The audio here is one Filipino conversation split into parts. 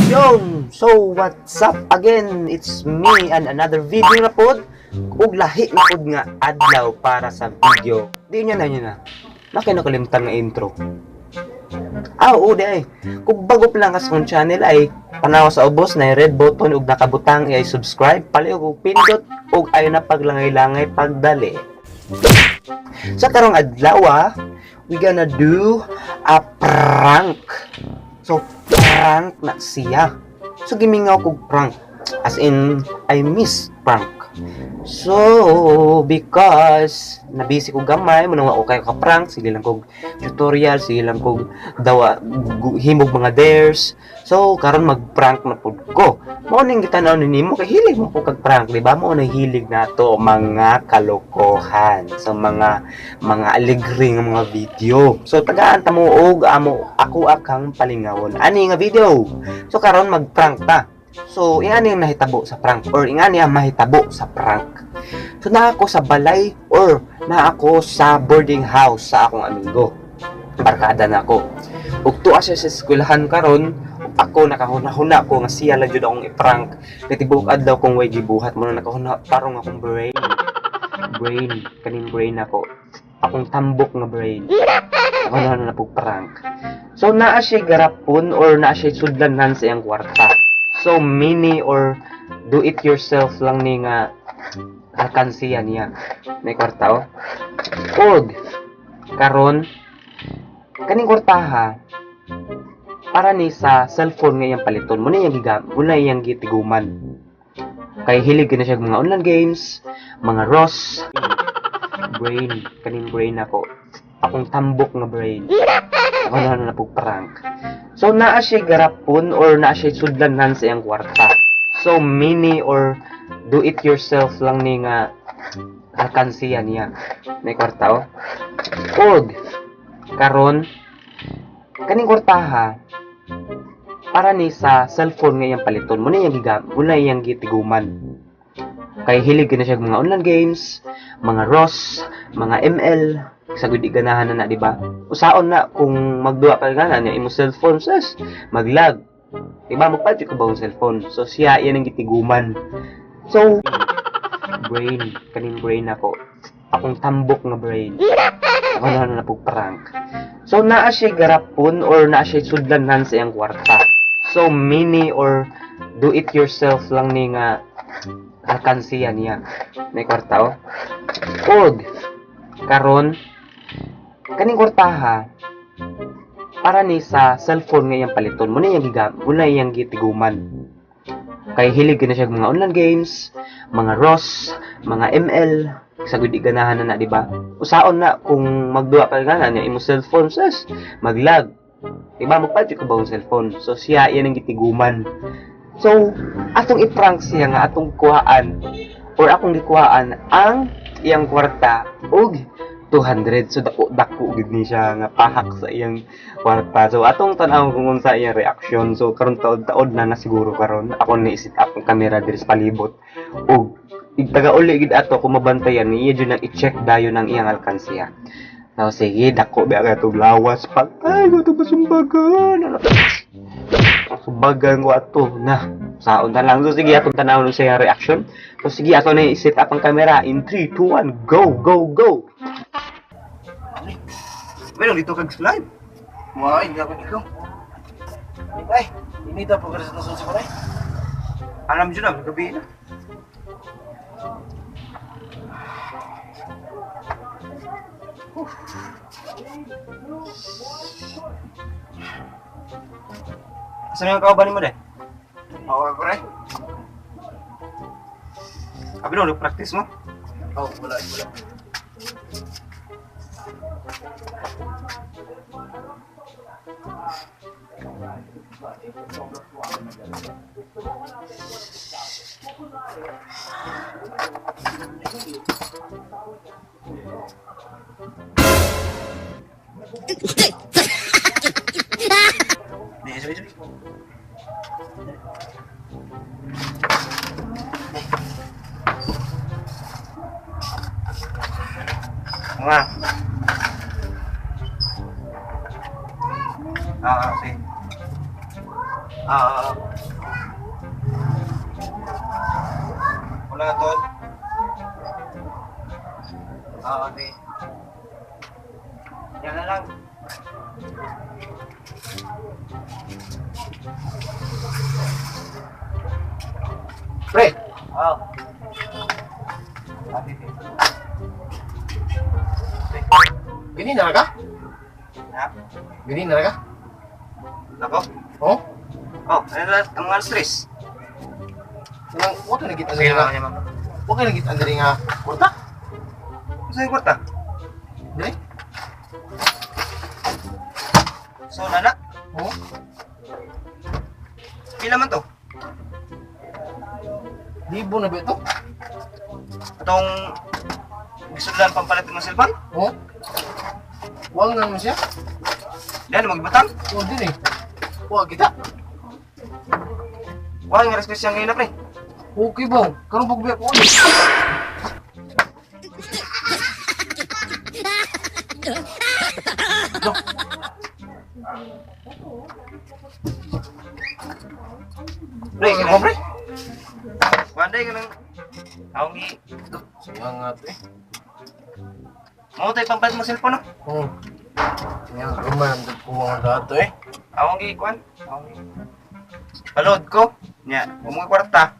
So what's up again? It's me and another video na pod. Ug lahi na pod nga adlaw para sa video. Di niya na. Nakinukalimtan nga intro. Oo, di ay. Kung bago pa lang ka sa kong channel ay panawa sa ubos na red button ug nakabutang ay subscribe. Pali ug pindot ug ayo na paglangay-langay pagdali. Sa karong adlaw, we gonna do a prank. So, prank na siya. So, gimingaw kog prank. As in, I miss prank. So, because nabisi ko gamay, muna ako kayo ka-prank, sige lang kog tutorial, sige lang kog dawa, himog mga dares. So, karon mag-prank na po ko. Mauning gitanaw ni mo, kay hilig mo po kag-prank, diba? Maunang hilig na to mga kalokohan. So, mga aligring mga video. So, tagaan ta mo og ako akang palingawon. Ani nga video? So, karon mag-prank ta. So, ingani ang nahitabo sa prank or ingani ang mahitabo sa prank. So, na ako sa balay or na ako sa boarding house sa akong amigo. Barkada na ako. Ug tuwa siya sa eskwelahan karon, ako nakahuna-huna ko nga siya lang jud akong i-prank. Natibuk adlaw kong way gibuhat mo na nakahuna parang akong brain. Kaning brain ako. Akong tambok nga brain. Ako na po prank. So, naa siya garapon or naa siya sudlanan sa iyang kwarta. So, mini or do-it-yourself lang ni nga alkansiya niya. May kwarta, oh. Og, karon, kaning kwartaha, para ni sa cellphone nga iyang paliton. Muna iyang gitiguman. Kay hilig na siya mga online games, mga ROS, kaning brain ako. Akong tambok nga brain. Ako na po prank. So, naa siya garapon or naa siya sudlanan sa iyang kwarta. So, mini or do-it-yourself lang ni nga alkansiya niya. May kwarta, oh. Og, karon, kaning kwartaha, para ni sa cellphone nga iyang paliton. Muna iyang gitiguman. Kay hilig na siya mga online games, mga ROS, mga ML, sa gudi ganahan na diba? Usaon na kung magduwa ka gana niya imo cellphone ses maglag. Diba mo pa ko ba ang cellphone? So siya yan ang gitiguman. So kaning brain ako. Akong tambok nga brain. Ako na po prank. So naa siya garapon or naa siya sudlanan sa iyang kwarta. So mini or do it yourself lang ni nga alkansiya niya. May kwarta, oh. Og, karon, kaning kwartaha, para ni sa cellphone nga iyang paliton. Muna iyang gitiguman. Kay hilig na siya mga online games, mga ROS, mga ML, sa gudi ganahan na diba? Usaon na kung magduwa ka gana niya imo cellphone ses maglag. Diba mo pa ko ba ang cellphone? So siya yan ang gitiguman. So, atong i-prank siya nga atong kuhaan or akong gikuhaan ang iyang kwarta og 200. So, dako gid ni siya nga pahak sa iyang kwarta. So, atong tan-aw kung unsa iyang reaction. So, karon taod na siguro karon ako ni isit akong camera diri sa palibot. Og taga-uli gid ato kung mabantayan niya jud nang i-check dayon ang iyang alkansiya. So, sige, dako ba ka itong lawas pag ay ko ito basumbagan. Sumbagan ko ato na saon ta lang. So sige, atong tanaw sa iyang reaction. So sige, ato na i-set up ang camera in 3, 2, 1, go! Bueno, dito kag live. Hindi ako dito. Ay, ini daw po kasi nasunod ko rin. Alam dyan na, gabi na. Saan yung kaubanin mo, de? Oo, ako rin. Abi no, practice mo? Oo, wala. Sorry. Nga. Okay. Ah, wala nga tol. Okay. Yan na lang. Pre, Oh. gini na ka? Ha? Gini na ka? Ako? Oh? Oh, ano na ang mga stress? Nang wag ka nagit Sige nga. na niya, ma'am. Wag ka nagit nga kurta. Saan yung kwarta? Dili? So, nana, Oh? pila man to? Libo na ba ito? Itong gusto lang pampalit ng cellphone? Oh? Wag na naman siya? Yan, magbatang. Oh, din eh. Wag kita. Wala nga respeto siya ngayon na, pre. Okay ba? Karon pagbiya ko ulit. Pre, Ano ba, pre? Wanday ka nang akong Sayang nga ito eh. Mau tayo pampalit mo cellphone, no? Oh. Sayang naman ang dagkuwang dato eh. Akong kuan. Palod ko. Nya, umong kwarta.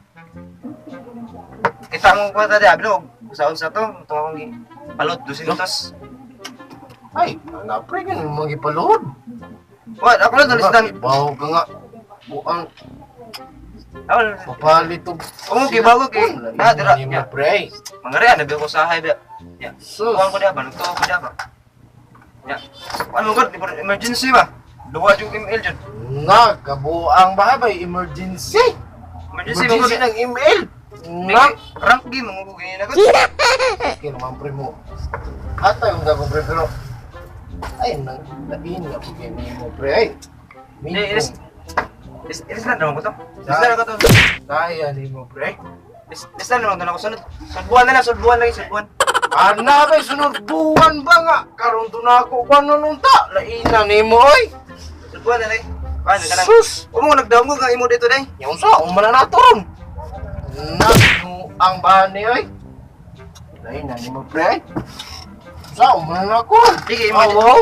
Kita mo kwarta di ablo. Saon sa to, ito akong palod 200. Ay, anak pre, ganun magipalood. What? Ako lang dalisdan. Ibaw ka nga. Buang Ako papalit o. umong kibago kay na dira. Hindi mo Nya, pre. mangari na ko sa hay. Ya. Sus. Kuan ko di ba? Nagtuo ko di ba? Ya. Ano gud emergency ba? Duwa yung email dyan. Nga, kabuang bahay emergency. Emergency mo Emergency gud. ng email. Nga. Nga, rank game mo ko ganyan agad. Okay naman pre mo. Ata yung dagong pre pero. Ay, lain nga po kayo mo pre. Ay. Hindi, ilis na naman ko to. Ilis Dahil- na ko to. Kaya ni mo pre. Ilis na naman to. Sunod. Sudbuan na lang, sudbuan lagi, sudbuan. Ana ba sunod buwan ba nga? Karon to na ako paano nung ta? Lain na ni mo oy. Sudbuan na lang. Paano ka lang? Sus. Umo, nagdamo ka imo dito day. Yung sa umana na to ron. Ang bahan ni oy. Lain na ni mo pre. Sa umana na ako. Sige, Oh, emergency. wow.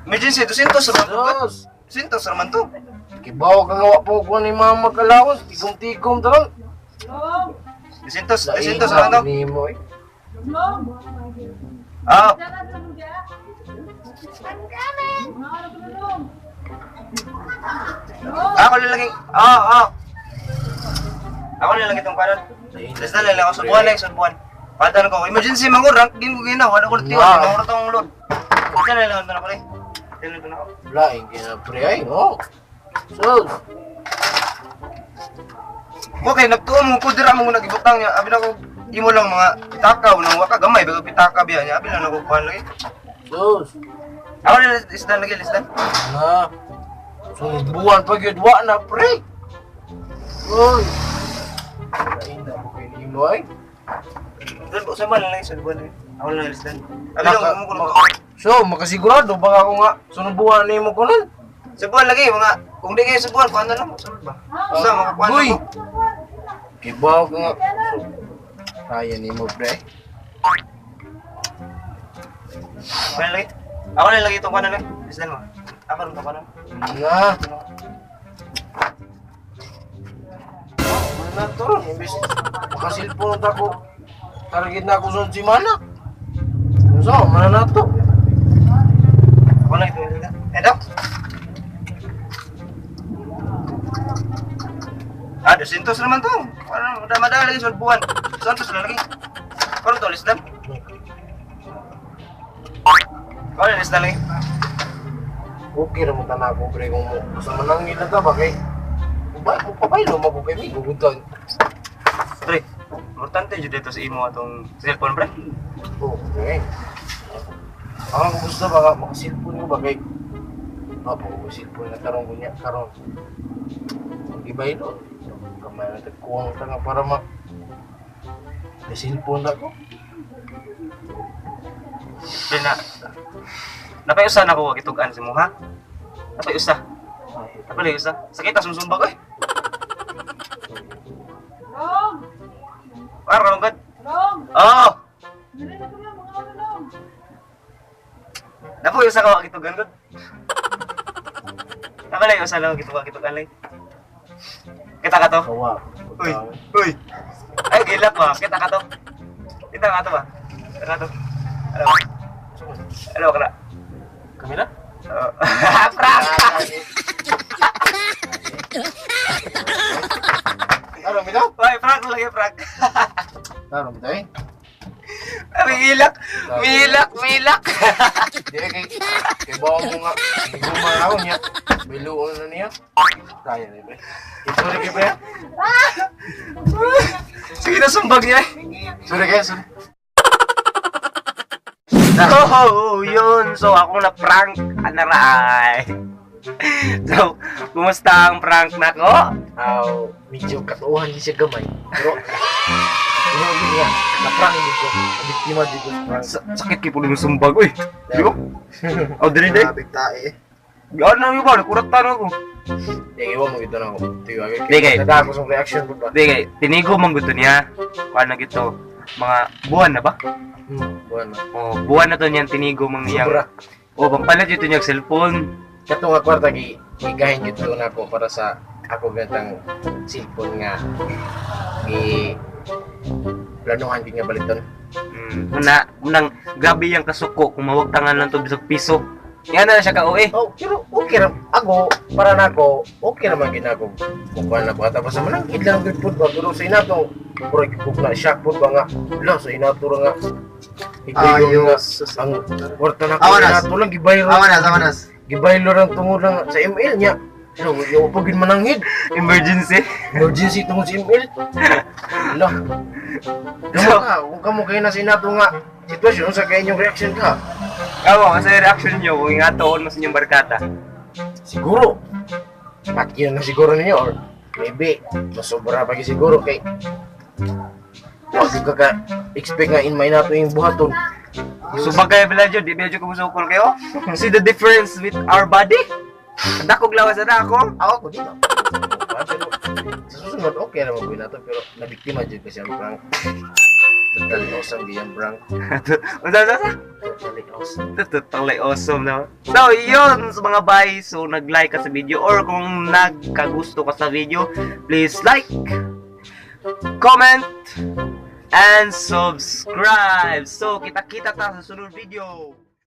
Emergency, 200 raman to. Sus. 200 raman to. Kibaw ka nga po ko ni mama kalawos. Tigom-tigom taron. 200 Lain raman to. na ni mo oy. Ah, ako lalagay. Ako lalagay itong kanan. Ilis na lang ako, sudbuan lang, sudbuan. Patan ko, emergency man ko, rank game ko gina. Wala ko tiyo, Wow. wala ko tong load. Ilis na lang ako pre. Ilis na ako. Lain kina pre ay no. Sus. Okay, nagtuo mo ko dira mo nagibutang niya. Abi na ko imo lang mga pitakaw nang waka gamay bago pitaka biya niya. Abi lang ako kuan lagi. Sus. Ako na isdan lagi isdan. Na. Sunod buwan pa gyud wa na pre. Uy. Lain na po kayo ni mo ay. Doon ko sa man lang sa buwan. Ako lang isdan. Abi Maka- lang mo ko So, makasigurado ba ako nga sunod buwan ni mo ko nun? sa buwan lagi mga kung di kayo sa buwan kuan na lang mo sunod ba. Sa mga kuan Uy. mo. Kibaw ka nga. Kaya ni mo pre. Kuan lagi. Ako na lagi itong kuan na lang. Isdan mo. Ako rin kuan na. Na. Mana to? Imbis makasilpon na ako. Target na ako sa simana. So, mana na to? Ako lang ito. Dok. Ah, 200 naman to. Parang madami lagi sa buwan. 200 na lagi. Parang to, lisdan. Parang lisdan lagi. Okay naman na ako pre kung gusto mo nang nila ka ba kay pabaylo mo ko kay mi gugutan. Pre, importante dito dito sa imo atong cellphone, pre. Okay. Ang gusto ba makasilpon ko ba kay Apo ko silpon na tarong kunya karon. Ibaylo. Kamay na tagkuwang ta nga para silpon na ko. Pre na. Napayusa na ko itug-an si mo, ha? Napayusa. Apa lagi sa? Sakit ta susumba ko eh. Long! Parang kan. Long! Oh. Dali na kami mga ano long! Dapo yung sa kawa gitu gangod. Apa lagi sa lawa gitu kalay. Kita ka to. Kawa. Uy, uy. Ay gilak ba? Kita ka to. Kita ka to ba? Kita ka to. Ano? Ano ka na? Kami na? Prank! Taro mi daw? Ay, prank mo lagi, prank. Taro mi tayo? Milak! Milak! Milak! Di kay bawa mo nga. Naguma ako niya. May luon na niya. Kaya na pre. Sorry kay pre. Sige na sumbag niya eh. Sorry kaya, sorry. Oh, yun. So, ako na prank. Anaray. So, kumusta ang prank na ko? Medyo katuuhan din siya gamay. Pero, hindi niya. Na-prank din ko. Biktima din ko sa prank. Sakit kayo po ng sumbag. Uy, di ba? Oh, dali day. Nabig tae eh. Gawin na yung ba? Nakuratan ako. Iwan mo gito na ako. Tiwagay. Di kay. Nada ako sa reaction ko ba? Di kay. Tinigo mang gusto niya. Kuhaan na gito. Mga buwan na ba? Buwan na. Oh, buwan na to niyan. Tinigo mang niyang. Sobra. Oh, pampalat yun niyang cellphone. Kato nga kwarta igahin gito na ako para sa ako gantang cellphone nga planuhan din nga baliton. Unang gabi yung kasuko kung mawagtangan lang to bisag piso. Yan na siya ka uwi. Oh, pero okay ra ako para nako okay naman ginako. Kung na ba tapos man ang idlang good food ba pero sa inato puro kipug na shock food ba nga. Lo sa inato ra nga. Ayos ang kwarta na ko inato lang gibayro. Awanas. Gibaylo lang tungod lang sa email niya. So, yung pagin mananghid. Emergency. Emergency tungod sa email. Ala. Kung ka mo kayo na sinato nga sitwasyon sa kayo inyong reaction ka. Kamu, sa reaction niyo kung ingatoon mo sa inyong barkada. Siguro. At yun na siguro ninyo or maybe masobra pa siguro kay wag ka expect nga in may nato yung buhaton. So bagay pala dyan, di medyo kumusukol kayo? See the difference with our body? Dakog lawas na ako. Ako ko dito. Sa susunod, okay naman po nato pero nabiktima dyan kasi ang prank. Totally awesome di ang prank. Unsa? Totally awesome. Totally awesome na. So yun sa mga bay, so nag-like ka sa video or kung nagkagusto ka sa video, please like, comment, and subscribe. So kita-kita ta sa sunod video.